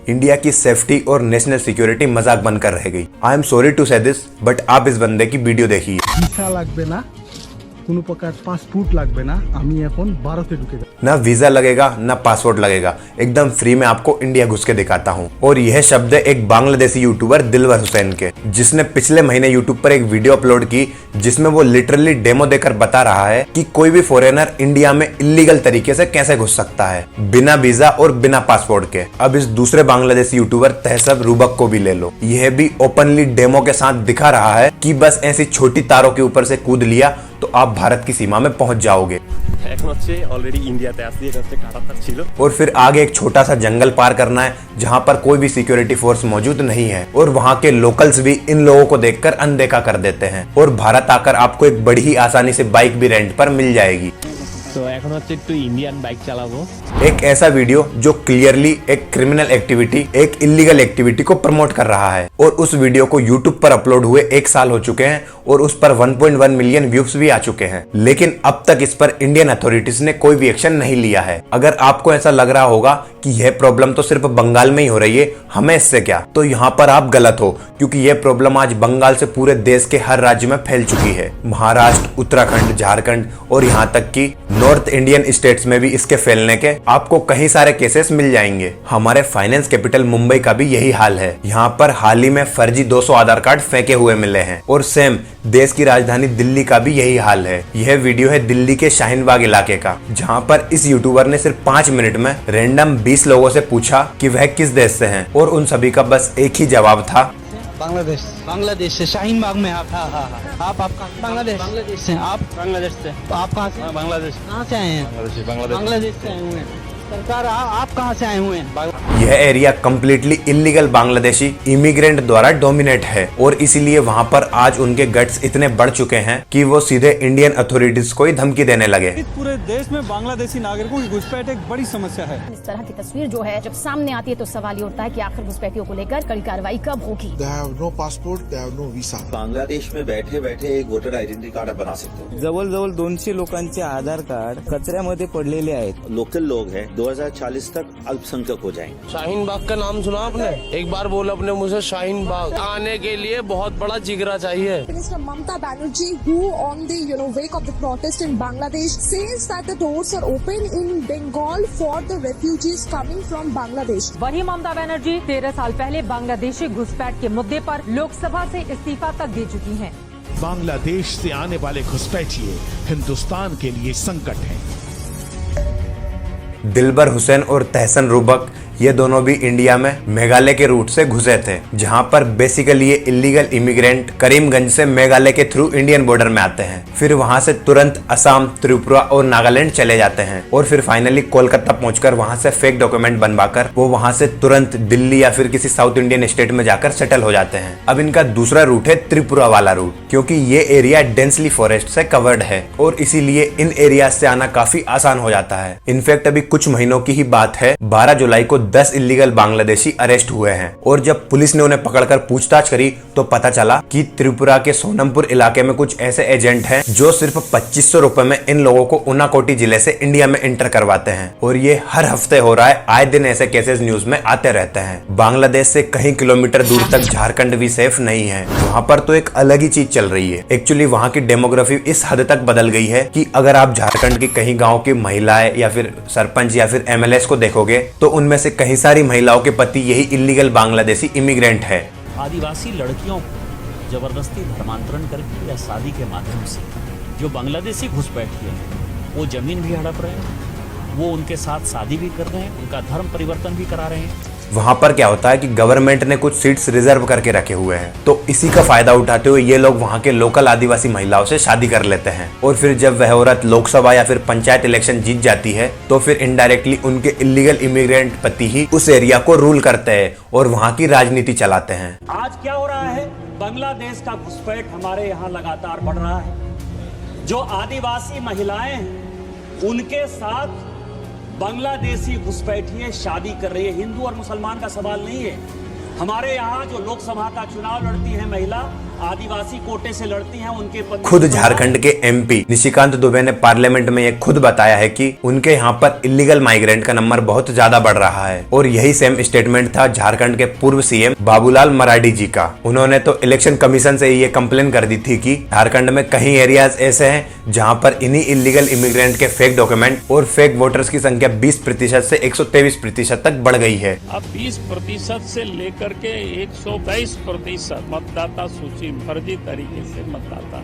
India की safety और national security मजाक बनकर रह गई। आई एम सॉरी टू से दिस, बट आप इस बंदे की वीडियो देखिए। ভিসা লাগবে না, কোনো প্রকার পাসপোর্ট লাগবে না, আমি এখন ভারতে ঢুকে যাব। ना वीजा लगेगा ना पासपोर्ट लगेगा, एकदम फ्री में आपको इंडिया घुस के दिखाता हूँ। और यह शब्द है एक बांग्लादेशी यूट्यूबर दिलवर हुसैन के, जिसने पिछले महीने यूट्यूब पर एक वीडियो अपलोड की जिसमें वो लिटरली डेमो देकर बता रहा है कि कोई भी फॉरेनर इंडिया में इलीगल तरीके से कैसे घुस सकता है बिना वीजा और बिना पासपोर्ट के। अब इस दूसरे बांग्लादेशी यूट्यूबर तहसब रूबक को भी ले लो, यह भी ओपनली डेमो के साथ दिखा रहा है कि बस ऐसी छोटी तारों के ऊपर से कूद लिया तो आप भारत की सीमा में पहुंच जाओगे। और फिर आगे एक छोटा सा जंगल पार करना है जहां पर कोई भी सिक्योरिटी फोर्स मौजूद नहीं है और वहां के लोकल्स भी इन लोगों को देखकर अनदेखा कर देते हैं और भारत आकर आपको एक बड़ी ही आसानी से बाइक भी रेंट पर मिल जाएगी। तो এখন হচ্ছে একটু ইন্ডিয়ান বাইক চালাবো। एक ऐसा वीडियो जो क्लियरली एक क्रिमिनल एक्टिविटी, एक इलीगल एक्टिविटी को प्रमोट कर रहा है और उस वीडियो को यूट्यूब पर अपलोड हुए 1 साल हो चुके हैं और उस पर 1.1 मिलियन व्यूज भी आ चुके हैं, लेकिन अब तक इस पर इंडियन अथॉरिटीज ने कोई भी एक्शन नहीं लिया है। अगर आपको ऐसा लग रहा होगा कि यह प्रॉब्लम तो सिर्फ बंगाल में ही हो रही है, हमें इससे क्या, तो यहाँ पर आप गलत हो, क्योंकि यह प्रॉब्लम आज बंगाल से पूरे देश के हर राज्य में फैल चुकी है। महाराष्ट्र, उत्तराखंड, झारखंड और यहाँ तक कि नॉर्थ इंडियन स्टेट्स में भी इसके फैलने के आपको कई सारे केसेस मिल जाएंगे। हमारे फाइनेंस कैपिटल मुंबई का भी यही हाल है। यहाँ पर हाल ही में फर्जी 200 आधार कार्ड फेंके हुए मिले हैं और सेम देश की राजधानी दिल्ली का भी यही हाल है। यह वीडियो है दिल्ली के शाहीन बाग इलाके का, जहाँ पर इस यूट्यूबर ने सिर्फ 5 मिनट में रैंडम 20 लोगों से पूछा कि वह किस देश से हैं और उन सभी का बस एक ही जवाब था, बांग्लादेश से। शाहीन बाग में आप? हाँ। आप बांग्लादेश से? आप बांग्लादेश से? आप कहाँ से? बांग्लादेश। कहाँ से आए हैं? बांग्लादेश से आए हुए हैं। सरकार आप कहाँ से आए हुए हैं? यह area completely illegal Bangladeshi immigrant द्वारा डोमिनेट है और इसीलिए वहाँ पर आज उनके गट्स इतने बढ़ चुके हैं कि वो सीधे इंडियन अथॉरिटीज को ही धमकी देने लगे। पूरे देश में बांग्लादेशी नागरिकों की घुसपैठ एक बड़ी समस्या है। इस तरह की तस्वीर जो है जब सामने आती है तो सवाल ये उठता है कि आखिर घुसपैठियों को लेकर कड़ी कार्रवाई कब होगी। No passport, no visa. Bangladesh में बैठे बैठे एक वोटर आयडेंटिटी कार्ड बना सकते हो। जवळ 200 लोकांचे आधार कार्ड कचऱ्यामध्ये पडलेले आहेत। लोकल लोग हैं, 2040 तक अल्पसंख्यक हो जाएंगे। शाहीन बाग का नाम सुना आपने? एक बार बोला अपने मुझे शाहीन बाग आने के लिए बहुत बड़ा जिगरा चाहिए। Minister Mamata Banerjee, who on the wake of the protest in Bangladesh, says that the doors are open in Bengal for the refugees coming from Bangladesh. वही ममता बनर्जी 13 साल पहले बांग्लादेशी घुसपैठ के मुद्दे पर लोकसभा से इस्तीफा तक दे चुकी हैं। बांग्लादेश से आने वाले घुसपैठिए हिंदुस्तान के लिए संकट हैं। दिलबर हुसैन और तहसन रूबक ये दोनों भी इंडिया में मेघालय के रूट से घुसे थे, जहां पर बेसिकली ये इलीगल इमिग्रेंट करीमगंज से मेघालय के थ्रू इंडियन बॉर्डर में आते हैं, फिर वहां से तुरंत असम, त्रिपुरा और नागालैंड चले जाते हैं और फिर फाइनली कोलकाता पहुंचकर वहां से फेक डॉक्यूमेंट बनवाकर वो वहां से तुरंत दिल्ली या फिर किसी साउथ इंडियन स्टेट में जाकर सेटल हो जाते हैं। अब इनका दूसरा रूट है त्रिपुरा वाला रूट, क्योंकि ये एरिया डेंसली फॉरेस्ट से कवर्ड है और इसीलिए इन एरिया से आना काफी आसान हो जाता है। इनफैक्ट अभी कुछ महीनों की ही बात है, 12 जुलाई को 10 इलीगल बांग्लादेशी अरेस्ट हुए हैं और जब पुलिस ने उन्हें पकड़कर पूछताछ करी तो पता चला कि त्रिपुरा के सोनमपुर इलाके में कुछ ऐसे एजेंट हैं जो सिर्फ 2500 रुपए में इन लोगों को उनाकोटी जिले से इंडिया में एंटर करवाते हैं और ये हर हफ्ते हो रहा है। आए दिन ऐसे केसेस न्यूज में आते रहते हैं। बांग्लादेश से कहीं किलोमीटर दूर तक झारखंड भी सेफ नहीं है, वहाँ पर तो एक अलग ही चीज चल रही है। एक्चुअली वहाँ की डेमोग्राफी इस हद तक बदल गई है कि अगर आप झारखंड की कहीं गाँव की महिलाएं या फिर सरपंच या फिर MLAs को देखोगे तो उनमें से कहीं सारी महिलाओं के पति यही इलीगल बांग्लादेशी इमिग्रेंट है। आदिवासी लड़कियों को जबरदस्ती धर्मांतरण करके या शादी के माध्यम से जो बांग्लादेशी घुसपैठिए हैं वो जमीन भी हड़प रहे हैं, वो उनके साथ शादी भी कर रहे हैं, उनका धर्म परिवर्तन भी करा रहे हैं। वहां पर क्या होता है कि गवर्नमेंट ने कुछ सीट्स रिजर्व करके रखे हुए हैं, तो इसी का फायदा उठाते हुए ये लोग वहां के लोकल आदिवासी महिलाओं से शादी कर लेते हैं और फिर जब वह औरत लोकसभा या फिर पंचायत इलेक्शन जीत जाती है तो फिर इनडायरेक्टली उनके इलीगल इमिग्रेंट पति ही उस एरिया को रूल करते हैं और वहां की राजनीति चलाते हैं। आज क्या हो रहा है, बांग्लादेश का घुसपैठ हमारे यहाँ लगातार बढ़ रहा है। जो आदिवासी महिलाएं हैं उनके साथ बांग्लादेशी घुसपैठिए शादी कर रही है। हिंदू और मुसलमान का सवाल नहीं है। हमारे यहाँ जो लोकसभा का चुनाव लड़ती है महिला, आदिवासी कोटे से लड़ती हैं उनके खुद झारखंड के एमपी निशिकांत दुबे ने पार्लियामेंट में ये खुद बताया है कि उनके यहाँ पर इलीगल माइग्रेंट का नंबर बहुत ज्यादा बढ़ रहा है। और यही सेम स्टेटमेंट था झारखंड के पूर्व सीएम बाबूलाल मरांडी जी का। उन्होंने तो इलेक्शन कमीशन से ये कंप्लेन कर दी थी कि झारखंड में कई एरियाज ऐसे हैं जहाँ पर इन्हीं इलीगल इमिग्रेंट के फेक डॉक्यूमेंट और फेक वोटर्स की संख्या 20% से 123% तक बढ़ गई है। अब 20% से लेकर के 122% मतदाता सूची फर्जी तरीके से मतदाता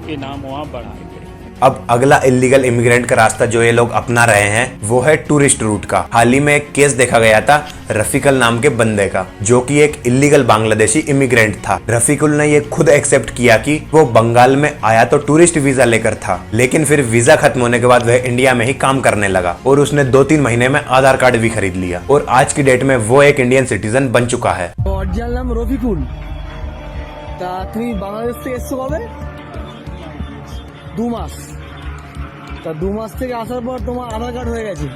के नाम वहाँ बढ़ाए गए। अब अगला इलीगल इमिग्रेंट का रास्ता जो ये लोग अपना रहे हैं वो है टूरिस्ट रूट का। हाल ही में एक केस देखा गया था रफीकुल नाम के बंदे का, जो कि एक इलीगल बांग्लादेशी इमिग्रेंट था। रफीकुल ने ये खुद एक्सेप्ट किया कि वो बंगाल में आया तो टूरिस्ट वीजा लेकर था, लेकिन फिर वीजा खत्म होने के बाद वह इंडिया में ही काम करने लगा और उसने 2-3 महीने में आधार कार्ड भी खरीद लिया और आज की डेट में वो एक इंडियन सिटीजन बन चुका है। অরিজিনাল নাম রফিকুল। তা তুমি বাংলাদেশ থেকে এসছো কবে? 2 মাস। তা 2 মাস থেকে আসার পর তোমার আধার কার্ড হয়ে গেছে।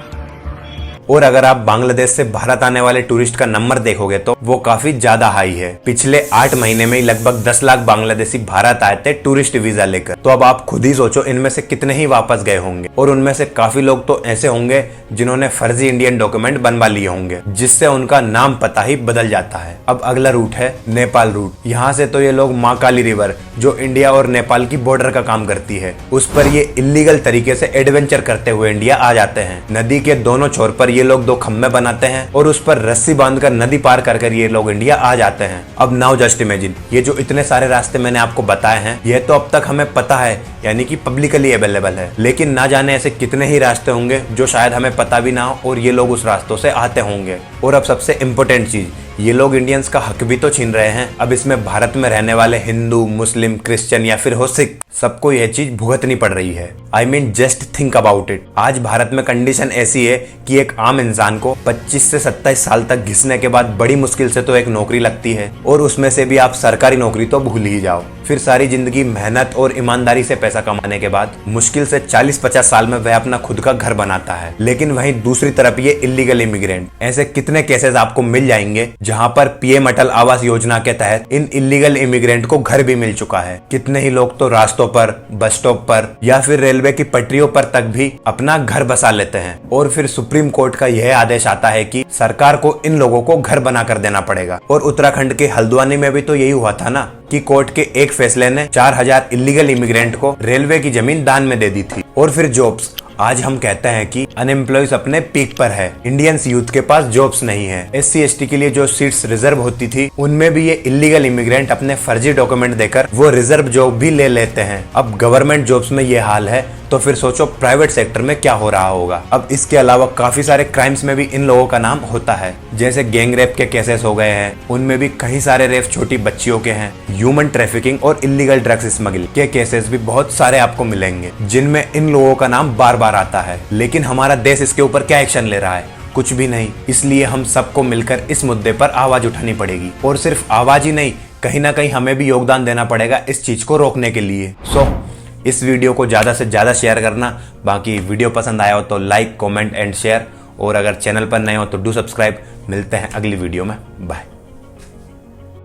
और अगर आप बांग्लादेश से भारत आने वाले टूरिस्ट का नंबर देखोगे तो वो काफी ज्यादा हाई है। पिछले 8 महीने में ही लगभग 10 लाख बांग्लादेशी भारत आए थे टूरिस्ट वीजा लेकर। तो अब आप खुद ही सोचो इनमें से कितने ही वापस गए होंगे और उनमें से काफी लोग तो ऐसे होंगे जिन्होंने फर्जी इंडियन डॉक्यूमेंट बनवा लिए होंगे, जिससे उनका नाम पता ही बदल जाता है। अब अगला रूट है नेपाल रूट। यहाँ से तो ये लोग माँ काली रिवर जो इंडिया और नेपाल की बॉर्डर का काम करती है, उस पर ये इलीगल तरीके से एडवेंचर करते हुए इंडिया आ जाते हैं। नदी के दोनों छोर पर ये लोग 2 खम्भे बनाते हैं और उस पर रस्सी बांधकर नदी पार कर ये लोग इंडिया आ जाते हैं। अब नाउ जस्ट इमेजिन, ये जो इतने सारे रास्ते मैंने आपको बताए हैं ये तो अब तक हमें पता है, यानी कि पब्लिकली अवेलेबल है, लेकिन ना जाने ऐसे कितने ही रास्ते होंगे जो शायद हमें पता भी ना हो और ये लोग उस रास्तों से आते होंगे। और अब सबसे इम्पोर्टेंट चीज, ये लोग इंडियंस का हक भी तो छीन रहे हैं। अब इसमें भारत में रहने वाले हिंदू, मुस्लिम, क्रिश्चियन या फिर हो सिख, सबको यह चीज भुगतनी पड़ रही है। I mean just think about it. आज भारत में कंडीशन ऐसी है कि एक आम इंसान को 25 से 27 साल तक घिसने के बाद बड़ी मुश्किल से तो एक नौकरी लगती है, और उसमें से भी आप सरकारी नौकरी तो भूल ही जाओ। फिर सारी जिंदगी मेहनत और ईमानदारी से पैसा कमाने के बाद मुश्किल से 40-50 साल में वह अपना खुद का घर बनाता है। लेकिन वहीं दूसरी तरफ ये इलीगल इमिग्रेंट, ऐसे कितने केसेस आपको मिल जाएंगे जहां पर पीएम अटल आवास योजना के तहत इन इलीगल इमिग्रेंट को घर भी मिल चुका है। कितने ही लोग तो रास्तों पर, बस स्टॉप पर या फिर रेलवे की पटरियों पर तक भी अपना घर बसा लेते हैं, और फिर सुप्रीम कोर्ट का यह आदेश आता है कि सरकार को इन लोगों को घर बना कर देना पड़ेगा। और उत्तराखंड के हल्द्वानी में भी तो यही हुआ था ना कि कोर्ट के एक फैसले ने 4000 इलीगल इमिग्रेंट को रेलवे की जमीन दान में दे दी थी। और फिर जॉब्स, आज हम कहते हैं कि अनएम्प्लॉयज अपने पीक पर है, इंडियंस यूथ के पास जॉब्स नहीं है। SC/ST के लिए जो सीट्स रिजर्व होती थी उनमें भी ये इलीगल इमिग्रेंट अपने फर्जी डॉक्यूमेंट देकर वो रिजर्व जॉब भी ले लेते हैं। अब गवर्नमेंट जॉब्स में ये हाल है तो फिर सोचो प्राइवेट सेक्टर में क्या हो रहा होगा। अब इसके अलावा काफी सारे क्राइम्स में भी इन लोगों का नाम होता है, जैसे गैंग रेप के केसेस हो गए हैं, उनमें भी कई सारे रेप छोटी बच्चियों के हैं। ह्यूमन ट्रैफिकिंग और इलीगल ड्रग्स स्मगलिंग के केसेस भी बहुत सारे आपको मिलेंगे जिनमें इन लोगों का नाम बार बार आता है। लेकिन हमारा देश इसके ऊपर क्या एक्शन ले रहा है? कुछ भी नहीं। इसलिए हम सबको मिलकर इस मुद्दे पर आवाज उठानी पड़ेगी, और सिर्फ आवाज ही नहीं, कहीं ना कहीं हमें भी योगदान देना पड़ेगा इस चीज को रोकने के लिए। इस वीडियो को ज़्यादा से ज़्यादा शेयर करना। बाकी वीडियो पसंद आया हो तो लाइक, कमेंट एंड शेयर, और अगर चैनल पर नए हो तो डू सब्सक्राइब। मिलते हैं अगली वीडियो में, बाय।